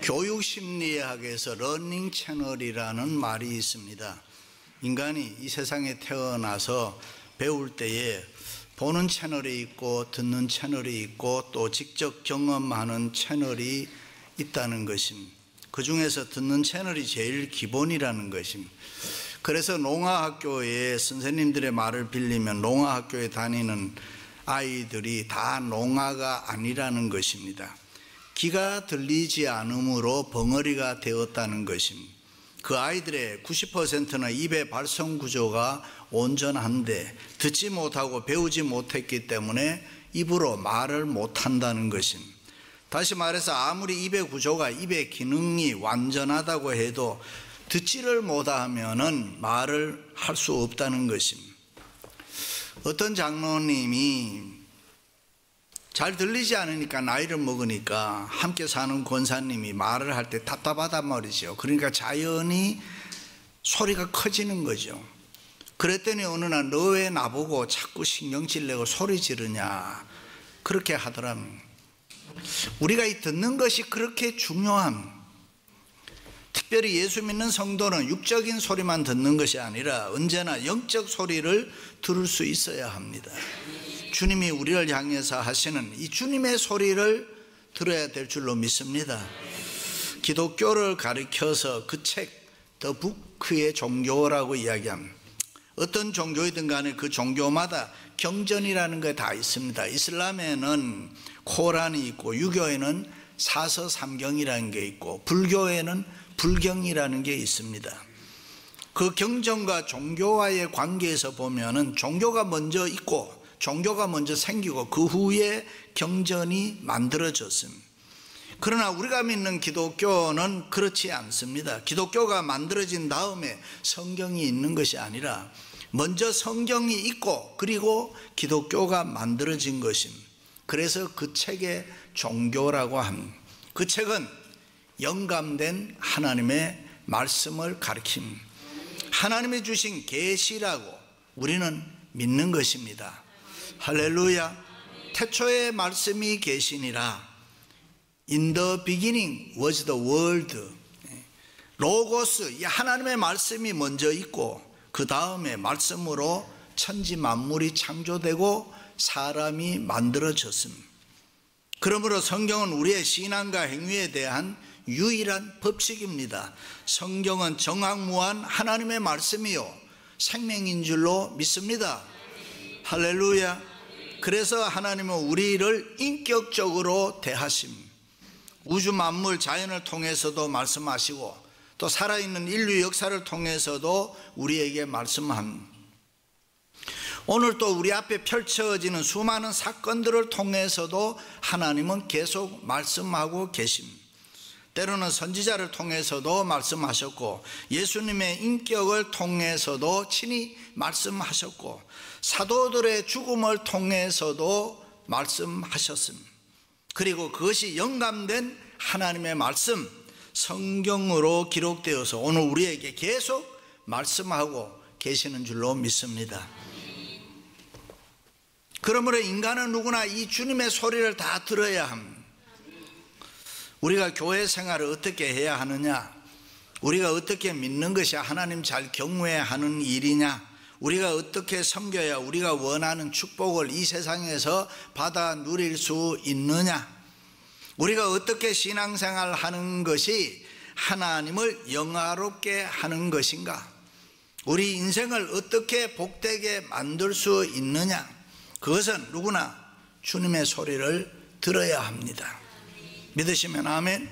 교육심리학에서 러닝 채널이라는 말이 있습니다. 인간이 이 세상에 태어나서 배울 때에 보는 채널이 있고 듣는 채널이 있고 또 직접 경험하는 채널이 있다는 것입니다. 그 중에서 듣는 채널이 제일 기본이라는 것입니다. 그래서 농아학교에 선생님들의 말을 빌리면 농아학교에 다니는 아이들이 다 농아가 아니라는 것입니다. 귀가 들리지 않으므로 벙어리가 되었다는 것입니다. 그 아이들의 90%는 입의 발성 구조가 온전한데 듣지 못하고 배우지 못했기 때문에 입으로 말을 못한다는 것입니다. 다시 말해서 아무리 입의 구조가, 입의 기능이 완전하다고 해도 듣지를 못하면은 말을 할 수 없다는 것입니다. 어떤 장로님이 잘 들리지 않으니까, 나이를 먹으니까 함께 사는 권사님이 말을 할 때 답답하단 말이죠. 그러니까 자연히 소리가 커지는 거죠. 그랬더니 어느 날 너 왜 나보고 자꾸 신경질 내고 소리 지르냐 그렇게 하더랍니다. 우리가 이 듣는 것이 그렇게 중요함. 특별히 예수 믿는 성도는 육적인 소리만 듣는 것이 아니라 언제나 영적 소리를 들을 수 있어야 합니다. 주님이 우리를 향해서 하시는 이 주님의 소리를 들어야 될 줄로 믿습니다. 기독교를 가리켜서 그 책 더 부크의 종교라고 이야기합니다. 어떤 종교이든 간에 그 종교마다 경전이라는 게 다 있습니다. 이슬람에는 코란이 있고, 유교에는 사서삼경이라는 게 있고, 불교에는 불경이라는 게 있습니다. 그 경전과 종교와의 관계에서 보면은 종교가 먼저 있고 종교가 먼저 생기고 그 후에 경전이 만들어졌습니다. 그러나 우리가 믿는 기독교는 그렇지 않습니다. 기독교가 만들어진 다음에 성경이 있는 것이 아니라 먼저 성경이 있고 그리고 기독교가 만들어진 것입니다. 그래서 그 책의 종교라고 합니다. 그 책은 영감된 하나님의 말씀을 가리킵니다. 하나님이 주신 계시라고 우리는 믿는 것입니다. 할렐루야. 태초에 말씀이 계시니라. In the beginning was the word. 로고스, 하나님의 말씀이 먼저 있고 그 다음에 말씀으로 천지 만물이 창조되고 사람이 만들어졌습니다. 그러므로 성경은 우리의 신앙과 행위에 대한 유일한 법칙입니다. 성경은 정확무한 하나님의 말씀이요 생명인 줄로 믿습니다. 할렐루야. 그래서 하나님은 우리를 인격적으로 대하십니다. 우주 만물 자연을 통해서도 말씀하시고 또 살아있는 인류 역사를 통해서도 우리에게 말씀합니다. 오늘 또 우리 앞에 펼쳐지는 수많은 사건들을 통해서도 하나님은 계속 말씀하고 계십니다. 때로는 선지자를 통해서도 말씀하셨고 예수님의 인격을 통해서도 친히 말씀하셨고 사도들의 죽음을 통해서도 말씀하셨습니다. 그리고 그것이 영감된 하나님의 말씀 성경으로 기록되어서 오늘 우리에게 계속 말씀하고 계시는 줄로 믿습니다. 그러므로 인간은 누구나 이 주님의 소리를 다 들어야 합니다. 우리가 교회 생활을 어떻게 해야 하느냐, 우리가 어떻게 믿는 것이 하나님 잘 경외해야 하는 일이냐, 우리가 어떻게 섬겨야 우리가 원하는 축복을 이 세상에서 받아 누릴 수 있느냐, 우리가 어떻게 신앙생활을 하는 것이 하나님을 영화롭게 하는 것인가, 우리 인생을 어떻게 복되게 만들 수 있느냐, 그것은 누구나 주님의 소리를 들어야 합니다. 믿으시면 아멘.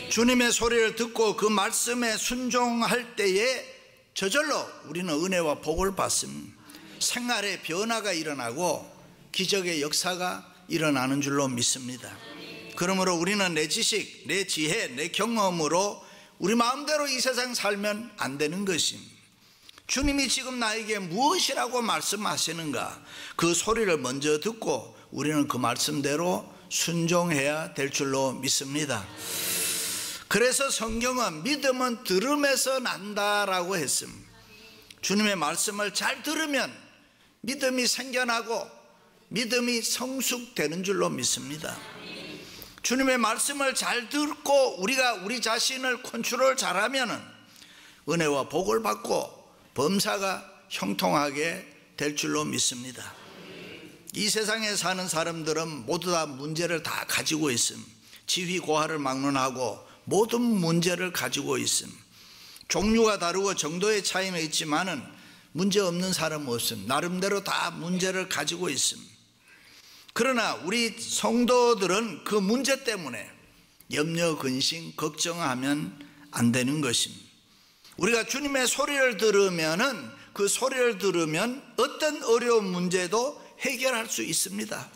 주님의 소리를 듣고 그 말씀에 순종할 때에 저절로 우리는 은혜와 복을 받습니다. 생활의 변화가 일어나고 기적의 역사가 일어나는 줄로 믿습니다. 그러므로 우리는 내 지식, 내 지혜, 내 경험으로 우리 마음대로 이 세상 살면 안 되는 것입니다. 주님이 지금 나에게 무엇이라고 말씀하시는가, 그 소리를 먼저 듣고 우리는 그 말씀대로 순종해야 될 줄로 믿습니다. 그래서 성경은 믿음은 들음에서 난다라고 했습니다. 주님의 말씀을 잘 들으면 믿음이 생겨나고 믿음이 성숙되는 줄로 믿습니다. 주님의 말씀을 잘 듣고 우리가 우리 자신을 컨트롤 잘하면은 은혜와 복을 받고 범사가 형통하게 될 줄로 믿습니다. 이 세상에 사는 사람들은 모두 다 문제를 다 가지고 있음. 지휘 고하를 막론하고 모든 문제를 가지고 있음. 종류가 다르고 정도의 차이는 있지만은 문제 없는 사람은 없음. 나름대로 다 문제를 가지고 있음. 그러나 우리 성도들은 그 문제 때문에 염려, 근심, 걱정하면 안 되는 것입니다. 우리가 주님의 소리를 들으면은 그 소리를 들으면 어떤 어려운 문제도 해결할 수 있습니다.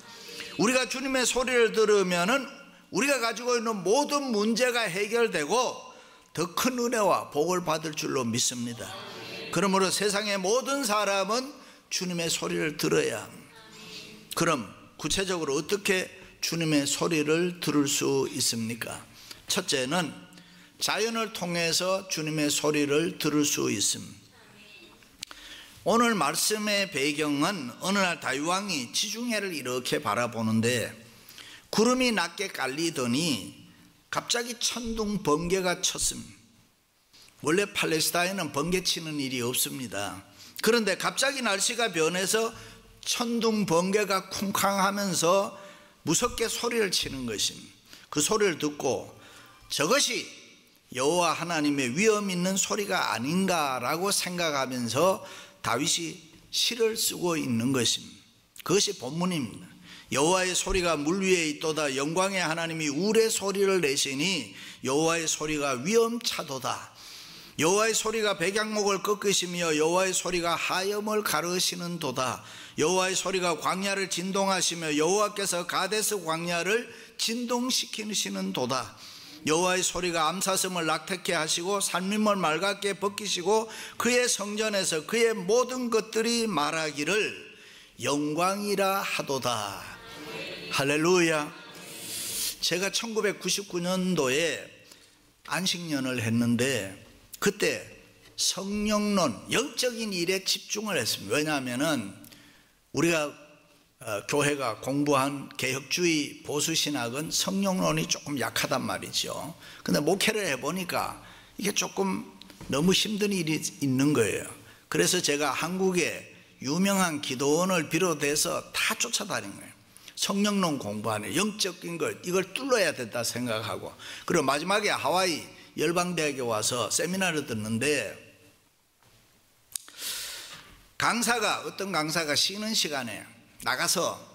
우리가 주님의 소리를 들으면은 우리가 가지고 있는 모든 문제가 해결되고 더 큰 은혜와 복을 받을 줄로 믿습니다. 그러므로 세상의 모든 사람은 주님의 소리를 들어야 합니다. 그럼 구체적으로 어떻게 주님의 소리를 들을 수 있습니까? 첫째는 자연을 통해서 주님의 소리를 들을 수 있습니다. 오늘 말씀의 배경은 어느 날 다윗왕이 지중해를 이렇게 바라보는데 구름이 낮게 깔리더니 갑자기 천둥 번개가 쳤습니다. 원래 팔레스타인은 번개 치는 일이 없습니다. 그런데 갑자기 날씨가 변해서 천둥 번개가 쿵쾅하면서 무섭게 소리를 치는 것입니다. 그 소리를 듣고 저것이 여호와 하나님의 위엄 있는 소리가 아닌가라고 생각하면서 다윗이 시를 쓰고 있는 것입니다. 그것이 본문입니다. 여호와의 소리가 물 위에 있도다. 영광의 하나님이 울의 소리를 내시니 여호와의 소리가 위엄차도다. 여호와의 소리가 백향목을 꺾으시며 여호와의 소리가 하염을 가르시는 도다. 여호와의 소리가 광야를 진동하시며 여호와께서 가데스 광야를 진동시키시는 도다. 여호와의 소리가 암사슴을 낙태케 하시고 산림을 맑게 벗기시고 그의 성전에서 그의 모든 것들이 말하기를 영광이라 하도다. 할렐루야. 제가 1999년도에 안식년을 했는데 그때 성령론, 영적인 일에 집중을 했습니다. 왜냐하면은 우리가 교회가 공부한 개혁주의 보수신학은 성령론이 조금 약하단 말이죠. 근데 목회를 해보니까 이게 조금 너무 힘든 일이 있는 거예요. 그래서 제가 한국의 유명한 기도원을 비롯해서 다 쫓아다닌 거예요. 성령론 공부하는 영적인 것, 이걸 뚫어야 된다 생각하고, 그리고 마지막에 하와이 열방대학에 와서 세미나를 듣는데 어떤 강사가 쉬는 시간에 나가서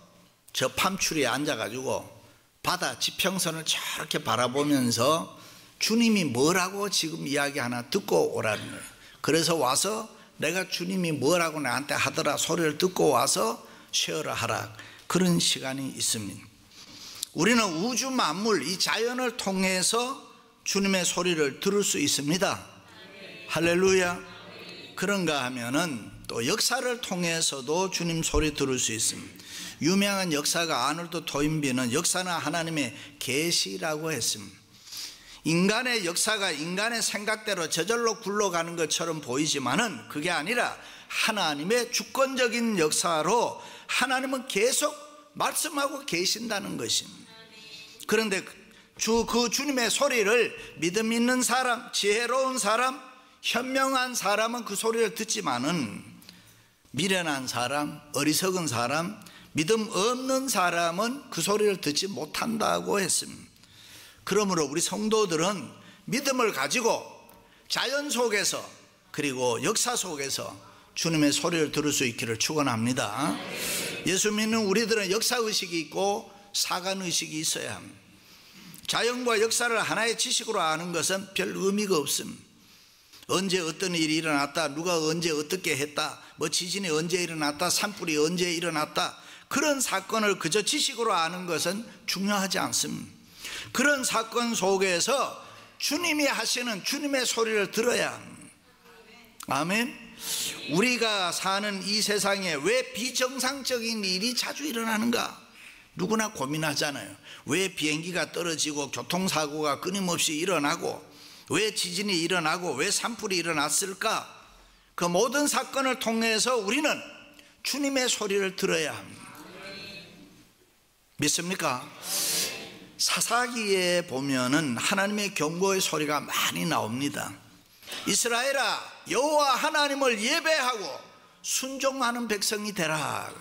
저 팜추리에 앉아가지고 바다 지평선을 저렇게 바라보면서 주님이 뭐라고 지금 이야기하나 듣고 오라는 거예요. 그래서 와서 내가 주님이 뭐라고 나한테 하더라 소리를 듣고 와서 쉬어라 하라, 그런 시간이 있습니다. 우리는 우주 만물, 이 자연을 통해서 주님의 소리를 들을 수 있습니다. 할렐루야. 그런가 하면은 또 역사를 통해서도 주님 소리 들을 수 있습니다. 유명한 역사가 아놀드 토인비는 역사는 하나님의 계시라고 했습니다. 인간의 역사가 인간의 생각대로 저절로 굴러가는 것처럼 보이지만은 그게 아니라 하나님의 주권적인 역사로 하나님은 계속 말씀하고 계신다는 것입니다. 그런데 그 주님의 소리를 믿음 있는 사람, 지혜로운 사람, 현명한 사람은 그 소리를 듣지만은 미련한 사람, 어리석은 사람, 믿음 없는 사람은 그 소리를 듣지 못한다고 했습니다. 그러므로 우리 성도들은 믿음을 가지고 자연 속에서 그리고 역사 속에서 주님의 소리를 들을 수 있기를 축원합니다. 예수 믿는 우리들은 역사의식이 있고 사관의식이 있어야 합니다. 자연과 역사를 하나의 지식으로 아는 것은 별 의미가 없습니다. 언제 어떤 일이 일어났다, 누가 언제 어떻게 했다, 뭐 지진이 언제 일어났다, 산불이 언제 일어났다, 그런 사건을 그저 지식으로 아는 것은 중요하지 않습니다. 그런 사건 속에서 주님이 하시는 주님의 소리를 들어야 합니다. 아멘. 우리가 사는 이 세상에 왜 비정상적인 일이 자주 일어나는가? 누구나 고민하잖아요. 왜 비행기가 떨어지고 교통사고가 끊임없이 일어나고 왜 지진이 일어나고 왜 산불이 일어났을까? 그 모든 사건을 통해서 우리는 주님의 소리를 들어야 합니다. 믿습니까? 사사기에 보면은 하나님의 경고의 소리가 많이 나옵니다. 이스라엘아, 여호와 하나님을 예배하고 순종하는 백성이 되라.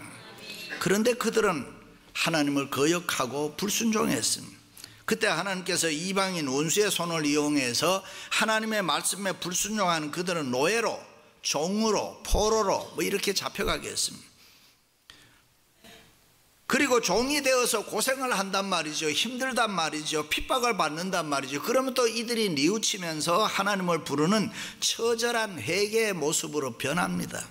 그런데 그들은 하나님을 거역하고 불순종했습니다. 그때 하나님께서 이방인 원수의 손을 이용해서 하나님의 말씀에 불순종하는 그들은 노예로, 종으로, 포로로 이렇게 잡혀가게 했습니다. 그리고 종이 되어서 고생을 한단 말이죠. 힘들단 말이죠. 핍박을 받는단 말이죠. 그러면 또 이들이 뉘우치면서 하나님을 부르는 처절한 회개의 모습으로 변합니다.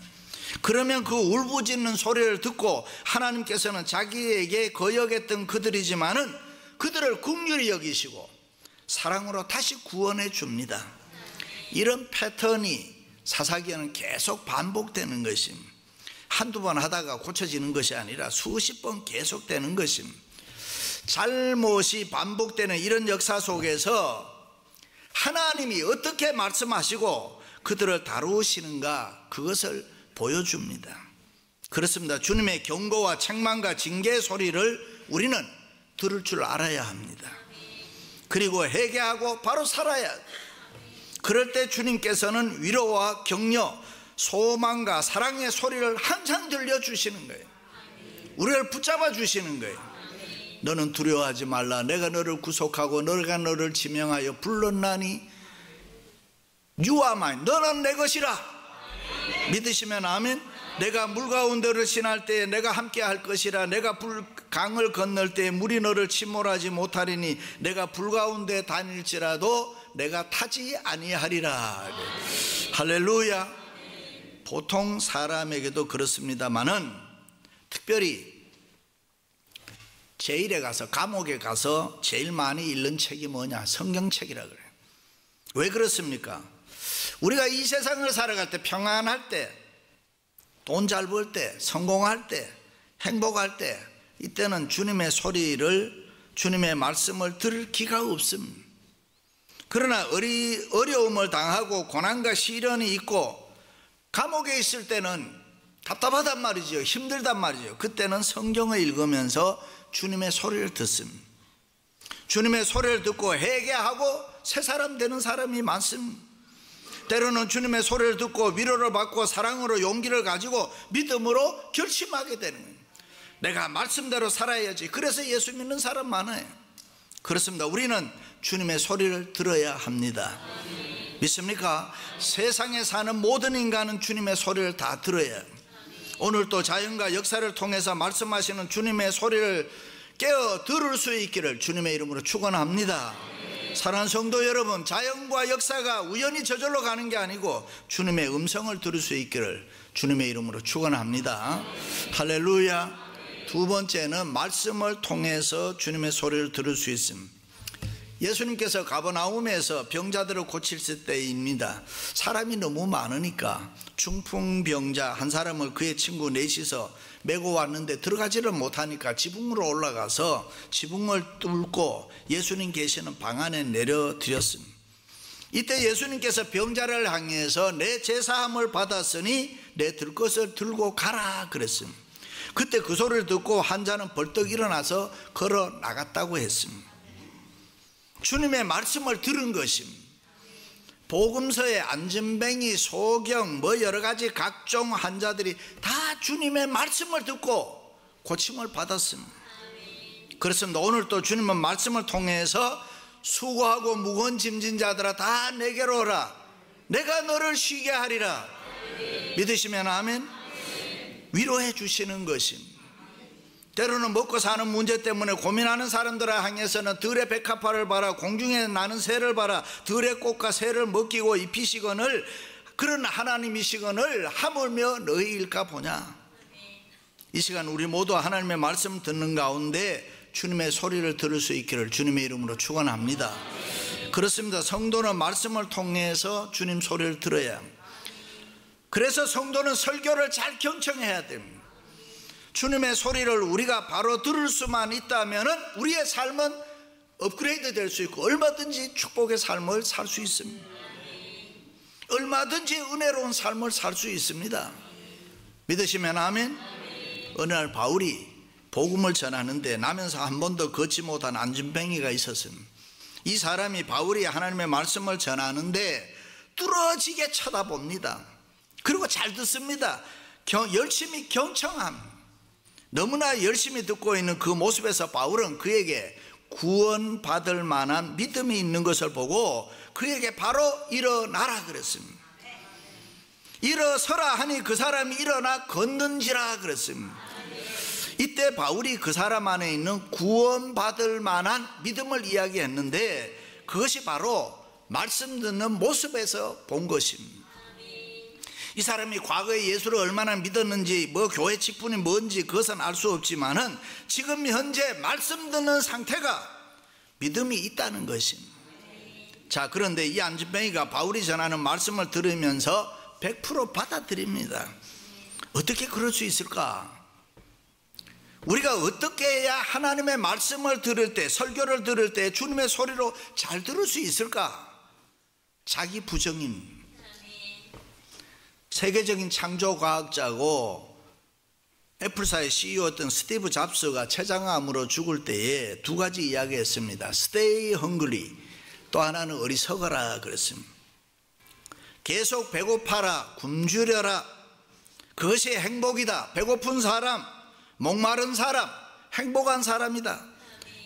그러면 그 울부짖는 소리를 듣고 하나님께서는 자기에게 거역했던 그들이지만은 그들을 긍휼히 여기시고 사랑으로 다시 구원해 줍니다. 이런 패턴이 사사기에는 계속 반복되는 것입니다. 한두 번 하다가 고쳐지는 것이 아니라 수십 번 계속되는 것입니다. 잘못이 반복되는 이런 역사 속에서 하나님이 어떻게 말씀하시고 그들을 다루시는가, 그것을 보여줍니다. 그렇습니다. 주님의 경고와 책망과 징계의 소리를 우리는 들을 줄 알아야 합니다. 그리고 회개하고 바로 살아야 합니다. 그럴 때 주님께서는 위로와 격려, 소망과 사랑의 소리를 항상 들려주시는 거예요. 우리를 붙잡아 주시는 거예요. 너는 두려워하지 말라. 내가 너를 구속하고 내가 너를 지명하여 불렀나니 You are mine. 너는 내 것이라. 믿으시면 아멘. 내가 물 가운데를 지날 때에 내가 함께 할 것이라. 내가 강을 건널 때에 물이 너를 침몰하지 못하리니 내가 불 가운데 다닐지라도 내가 타지 아니하리라. 할렐루야. 보통 사람에게도 그렇습니다만은 특별히 제일에 가서, 감옥에 가서 제일 많이 읽는 책이 뭐냐? 성경책이라 그래요. 왜 그렇습니까? 우리가 이 세상을 살아갈 때, 평안할 때, 돈 잘 벌 때, 성공할 때, 행복할 때, 이때는 주님의 소리를, 주님의 말씀을 들을 기가 없습니다. 그러나 어려움을 당하고 고난과 시련이 있고 감옥에 있을 때는 답답하단 말이죠. 힘들단 말이죠. 그때는 성경을 읽으면서 주님의 소리를 듣습니다. 주님의 소리를 듣고 회개하고 새 사람 되는 사람이 많습니다. 때로는 주님의 소리를 듣고 위로를 받고 사랑으로 용기를 가지고 믿음으로 결심하게 되는 거예요. 내가 말씀대로 살아야지. 그래서 예수 믿는 사람 많아요. 그렇습니다. 우리는 주님의 소리를 들어야 합니다. 믿습니까? 세상에 사는 모든 인간은 주님의 소리를 다 들어야 해요. 오늘 또 자연과 역사를 통해서 말씀하시는 주님의 소리를 깨어 들을 수 있기를 주님의 이름으로 축원합니다. 사랑하는 성도 여러분, 자연과 역사가 우연히 저절로 가는 게 아니고 주님의 음성을 들을 수 있기를 주님의 이름으로 축원합니다. 할렐루야. 두 번째는 말씀을 통해서 주님의 소리를 들을 수 있습니다. 예수님께서 가버나움에서 병자들을 고칠 때입니다. 사람이 너무 많으니까 중풍병자 한 사람을 그의 친구 넷이서 메고 왔는데 들어가지를 못하니까 지붕으로 올라가서 지붕을 뚫고 예수님 계시는 방 안에 내려드렸습니다. 이때 예수님께서 병자를 향해서 내 제사함을 받았으니 내 들 것을 들고 가라 그랬습니다. 그때 그 소리를 듣고 환자는 벌떡 일어나서 걸어 나갔다고 했습니다. 주님의 말씀을 들은 것입니다. 복음서에 안진뱅이, 소경, 여러 가지 각종 환자들이 다 주님의 말씀을 듣고 고침을 받았습니다. 그렇습니다. 오늘 또 주님은 말씀을 통해서 수고하고 무거운 짐진 자들아 다 내게로 오라. 내가 너를 쉬게 하리라. 믿으시면 아멘. 위로해 주시는 것입니다. 때로는 먹고 사는 문제 때문에 고민하는 사람들을 향해서는 들의 백합화를 봐라, 공중에 나는 새를 봐라, 들의 꽃과 새를 먹이고 입히시거늘 그런 하나님이시거늘 하물며 너희일까 보냐. 이 시간 우리 모두 하나님의 말씀 듣는 가운데 주님의 소리를 들을 수 있기를 주님의 이름으로 축원합니다. 그렇습니다. 성도는 말씀을 통해서 주님 소리를 들어야 합니다. 그래서 성도는 설교를 잘 경청해야 됩니다. 주님의 소리를 우리가 바로 들을 수만 있다면 우리의 삶은 업그레이드 될 수 있고 얼마든지 축복의 삶을 살 수 있습니다. 얼마든지 은혜로운 삶을 살 수 있습니다. 믿으시면 아멘. 어느 날 바울이 복음을 전하는데 나면서 한 번도 걷지 못한 안진뱅이가 있었습니다. 이 사람이 바울이 하나님의 말씀을 전하는데 뚫어지게 쳐다봅니다. 그리고 잘 듣습니다. 열심히 경청합니다. 너무나 열심히 듣고 있는 그 모습에서 바울은 그에게 구원받을 만한 믿음이 있는 것을 보고 그에게 바로 일어나라 그랬습니다. 일어서라 하니 그 사람이 일어나 걷는지라 그랬습니다. 이때 바울이 그 사람 안에 있는 구원받을 만한 믿음을 이야기했는데 그것이 바로 말씀 듣는 모습에서 본 것입니다. 이 사람이 과거에 예수를 얼마나 믿었는지 뭐 교회 직분이 뭔지 그것은 알 수 없지만은 지금 현재 말씀 듣는 상태가 믿음이 있다는 것입니다. 자, 그런데 이 안진뱅이가 바울이 전하는 말씀을 들으면서 100% 받아들입니다. 어떻게 그럴 수 있을까? 우리가 어떻게 해야 하나님의 말씀을 들을 때, 설교를 들을 때 주님의 소리로 잘 들을 수 있을까? 자기 부정인 세계적인 창조과학자고 애플사의 CEO였던 스티브 잡스가 췌장암으로 죽을 때에 두 가지 이야기했습니다. Stay hungry, 또 하나는 어리석어라 그랬습니다. 계속 배고파라, 굶주려라, 그것이 행복이다. 배고픈 사람, 목마른 사람, 행복한 사람이다.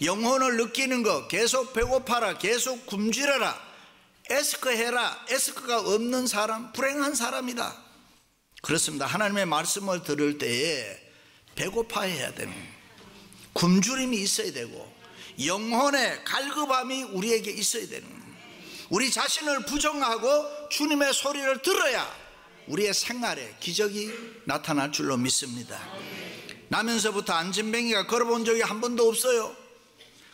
영혼을 느끼는 것, 계속 배고파라, 계속 굶주려라, 에스크해라, 에스크가 없는 사람, 불행한 사람이다. 그렇습니다. 하나님의 말씀을 들을 때에 배고파해야 되는, 굶주림이 있어야 되고 영혼의 갈급함이 우리에게 있어야 되는, 우리 자신을 부정하고 주님의 소리를 들어야 우리의 생활에 기적이 나타날 줄로 믿습니다. 나면서부터 안진뱅이가 걸어본 적이 한 번도 없어요.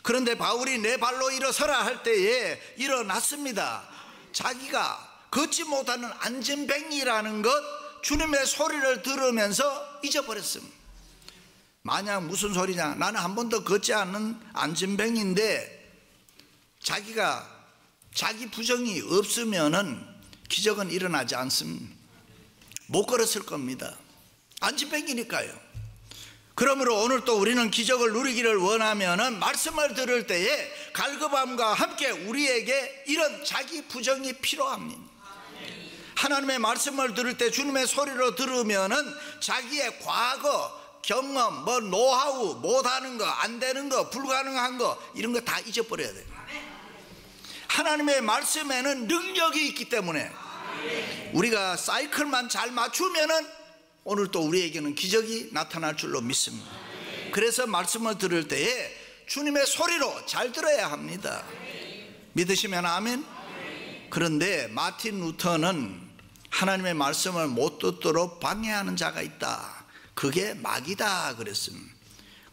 그런데 바울이 내 발로 일어서라 할 때에 일어났습니다. 자기가 걷지 못하는 안진뱅이라는 것, 주님의 소리를 들으면서 잊어버렸습니다. 만약 무슨 소리냐, 나는 한 번도 걷지 않는 안진뱅이인데 자기가 자기 부정이 없으면은 기적은 일어나지 않습니다. 못 걸었을 겁니다. 안진뱅이니까요. 그러므로 오늘 또 우리는 기적을 누리기를 원하면은 말씀을 들을 때에 갈급함과 함께 우리에게 이런 자기 부정이 필요합니다. 하나님의 말씀을 들을 때 주님의 소리로 들으면은 자기의 과거 경험, 뭐 노하우, 못하는 거, 안 되는 거, 불가능한 거, 이런 거 다 잊어버려야 돼요. 하나님의 말씀에는 능력이 있기 때문에 우리가 사이클만 잘 맞추면은 오늘 또 우리에게는 기적이 나타날 줄로 믿습니다. 그래서 말씀을 들을 때에 주님의 소리로 잘 들어야 합니다. 믿으시면 아멘. 그런데 마틴 루터는 하나님의 말씀을 못 듣도록 방해하는 자가 있다, 그게 마귀다 그랬습니다.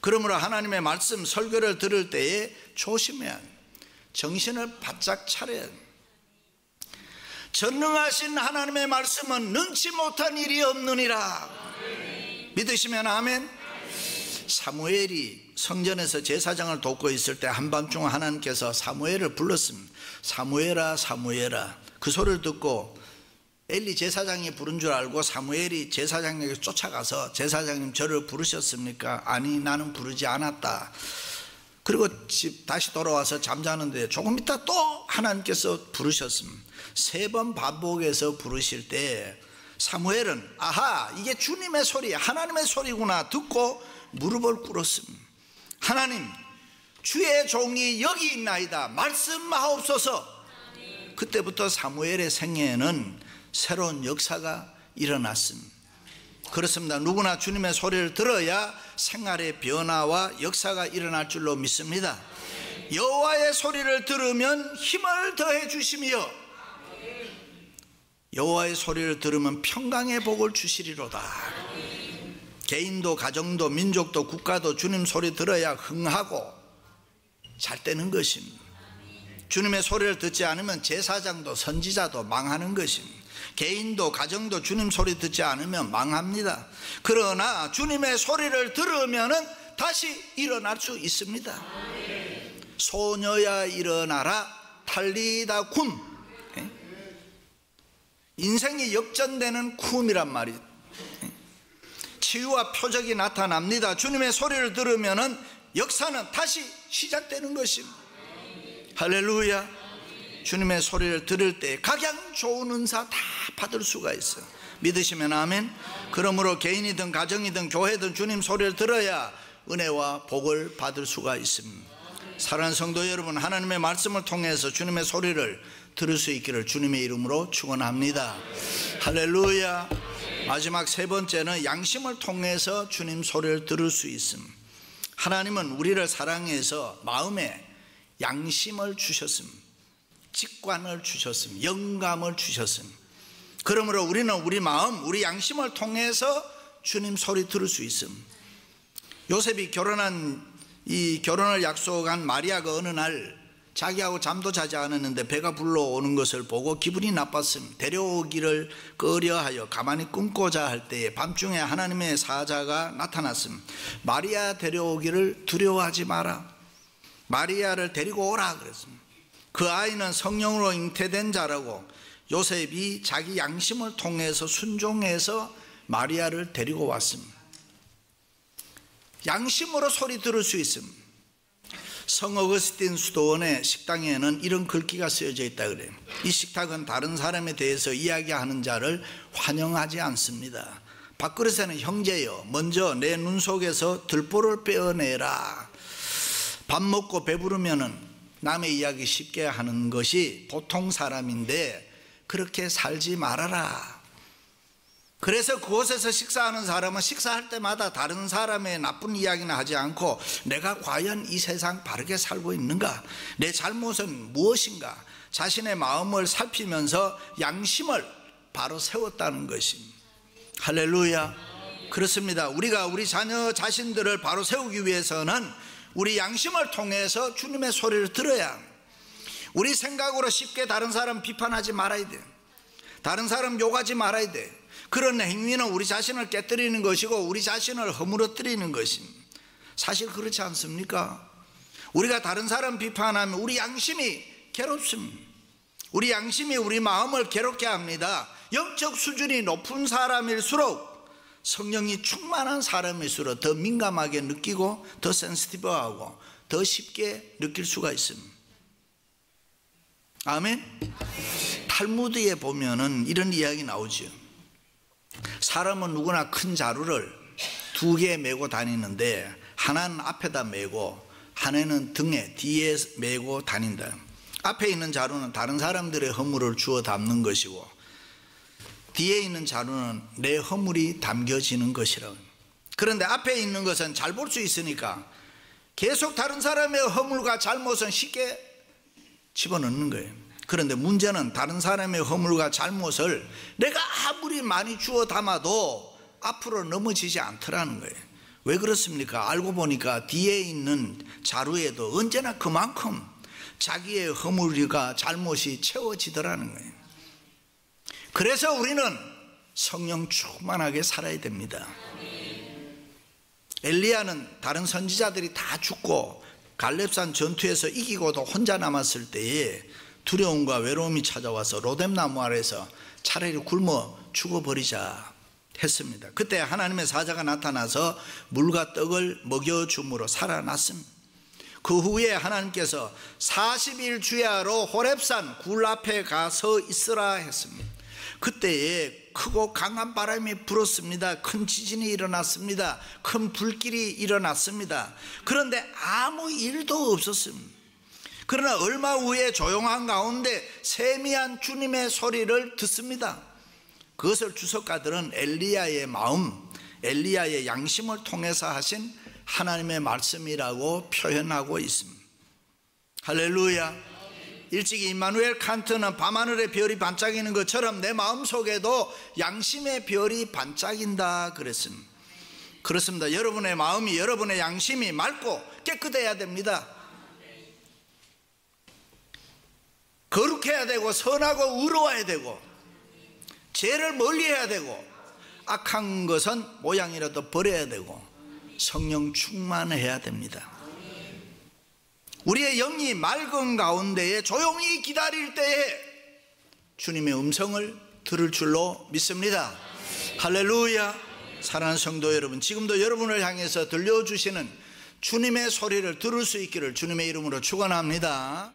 그러므로 하나님의 말씀 설교를 들을 때에 조심해야 합니다. 정신을 바짝 차려야 합니다. 전능하신 하나님의 말씀은 능치 못한 일이 없느니라. 믿으시면 아멘. 사무엘이 성전에서 제사장을 돕고 있을 때 한밤중 하나님께서 사무엘을 불렀습니다. 사무엘아, 사무엘아. 그 소리를 듣고 엘리 제사장이 부른 줄 알고 사무엘이 제사장에게 쫓아가서 제사장님 저를 부르셨습니까? 아니, 나는 부르지 않았다. 그리고 다시 돌아와서 잠자는데 조금 있다 또 하나님께서 부르셨습니다. 3번 반복해서 부르실 때 사무엘은 아하, 이게 주님의 소리, 하나님의 소리구나 듣고 무릎을 꿇었습니다. 하나님, 주의 종이 여기 있나이다, 말씀하옵소서. 그때부터 사무엘의 생애에는 새로운 역사가 일어났습니다. 그렇습니다. 누구나 주님의 소리를 들어야 생활의 변화와 역사가 일어날 줄로 믿습니다. 여호와의 소리를 들으면 힘을 더해 주시며 여호와의 소리를 들으면 평강의 복을 주시리로다. 개인도 가정도 민족도 국가도 주님 소리 들어야 흥하고 잘 되는 것입니다. 주님의 소리를 듣지 않으면 제사장도 선지자도 망하는 것입니다. 개인도 가정도 주님 소리 듣지 않으면 망합니다. 그러나 주님의 소리를 들으면은 다시 일어날 수 있습니다. 소녀야 일어나라, 탈리다 쿰. 인생이 역전되는 쿰이란 말이, 치유와 표적이 나타납니다. 주님의 소리를 들으면은 역사는 다시 시작되는 것입니다. 할렐루야. 주님의 소리를 들을 때 각양 좋은 은사 다 받을 수가 있어요. 믿으시면 아멘. 그러므로 개인이든 가정이든 교회든 주님 소리를 들어야 은혜와 복을 받을 수가 있습니다. 사랑하는 성도 여러분, 하나님의 말씀을 통해서 주님의 소리를 들을 수 있기를 주님의 이름으로 축원합니다. 할렐루야. 마지막 세 번째는 양심을 통해서 주님 소리를 들을 수 있음. 하나님은 우리를 사랑해서 마음에 양심을 주셨음, 직관을 주셨음, 영감을 주셨음. 그러므로 우리는 우리 마음, 우리 양심을 통해서 주님 소리 들을 수 있음. 요셉이 결혼을 약속한 마리아가 어느 날 자기하고 잠도 자지 않았는데 배가 불러오는 것을 보고 기분이 나빴음. 데려오기를 꺼려하여 가만히 꿈고자 할 때에 밤중에 하나님의 사자가 나타났음. 마리아 데려오기를 두려워하지 마라. 마리아를 데리고 오라 그랬습니다. 그 아이는 성령으로 잉태된 자라고 요셉이 자기 양심을 통해서 순종해서 마리아를 데리고 왔습니다. 양심으로 소리 들을 수 있습니다. 성 어거스틴 수도원의 식당에는 이런 글귀가 쓰여져 있다 그래요. 이 식탁은 다른 사람에 대해서 이야기하는 자를 환영하지 않습니다. 밥그릇에는 형제여, 먼저 내 눈 속에서 들보를 빼어내라. 밥 먹고 배부르면은 남의 이야기 쉽게 하는 것이 보통 사람인데 그렇게 살지 말아라. 그래서 그곳에서 식사하는 사람은 식사할 때마다 다른 사람의 나쁜 이야기는 하지 않고 내가 과연 이 세상 바르게 살고 있는가, 내 잘못은 무엇인가, 자신의 마음을 살피면서 양심을 바로 세웠다는 것입니다. 할렐루야. 그렇습니다. 우리가 우리 자녀 자신들을 바로 세우기 위해서는 우리 양심을 통해서 주님의 소리를 들어야, 우리 생각으로 쉽게 다른 사람 비판하지 말아야 돼. 다른 사람 욕하지 말아야 돼. 그런 행위는 우리 자신을 깨뜨리는 것이고 우리 자신을 허물어뜨리는 것입니다. 사실 그렇지 않습니까? 우리가 다른 사람 비판하면 우리 양심이 괴롭습니다. 우리 양심이 우리 마음을 괴롭게 합니다. 영적 수준이 높은 사람일수록, 성령이 충만한 사람일수록 더 민감하게 느끼고 더 센시티브하고 더 쉽게 느낄 수가 있습니다. 아멘. 탈무드에 보면은 이런 이야기 나오죠. 사람은 누구나 큰 자루를 두 개 메고 다니는데 하나는 앞에다 메고 하나는 등에 뒤에 메고 다닌다. 앞에 있는 자루는 다른 사람들의 허물을 주워 담는 것이고 뒤에 있는 자루는 내 허물이 담겨지는 것이라고. 그런데 앞에 있는 것은 잘 볼 수 있으니까 계속 다른 사람의 허물과 잘못은 쉽게 집어넣는 거예요. 그런데 문제는 다른 사람의 허물과 잘못을 내가 아무리 많이 주워 담아도 앞으로 넘어지지 않더라는 거예요. 왜 그렇습니까? 알고 보니까 뒤에 있는 자루에도 언제나 그만큼 자기의 허물과 잘못이 채워지더라는 거예요. 그래서 우리는 성령 충만하게 살아야 됩니다. 엘리야는 다른 선지자들이 다 죽고 갈렙산 전투에서 이기고도 혼자 남았을 때에 두려움과 외로움이 찾아와서 로뎀나무 아래서 차라리 굶어 죽어버리자 했습니다. 그때 하나님의 사자가 나타나서 물과 떡을 먹여줌으로 살아났습니다. 그 후에 하나님께서 40일 주야로 호렙산 굴 앞에 가서 있으라 했습니다. 그때에 크고 강한 바람이 불었습니다. 큰 지진이 일어났습니다. 큰 불길이 일어났습니다. 그런데 아무 일도 없었습니다. 그러나 얼마 후에 조용한 가운데 세미한 주님의 소리를 듣습니다. 그것을 주석가들은 엘리야의 마음, 엘리야의 양심을 통해서 하신 하나님의 말씀이라고 표현하고 있습니다. 할렐루야. 일찍이 임마누엘 칸트는 밤하늘의 별이 반짝이는 것처럼 내 마음속에도 양심의 별이 반짝인다 그랬습니다. 그렇습니다. 여러분의 마음이, 여러분의 양심이 맑고 깨끗해야 됩니다. 거룩해야 되고 선하고 의로워야 되고 죄를 멀리해야 되고 악한 것은 모양이라도 버려야 되고 성령 충만해야 됩니다. 우리의 영이 맑은 가운데에 조용히 기다릴 때에 주님의 음성을 들을 줄로 믿습니다. 할렐루야. 사랑하는 성도 여러분, 지금도 여러분을 향해서 들려주시는 주님의 소리를 들을 수 있기를 주님의 이름으로 축원합니다.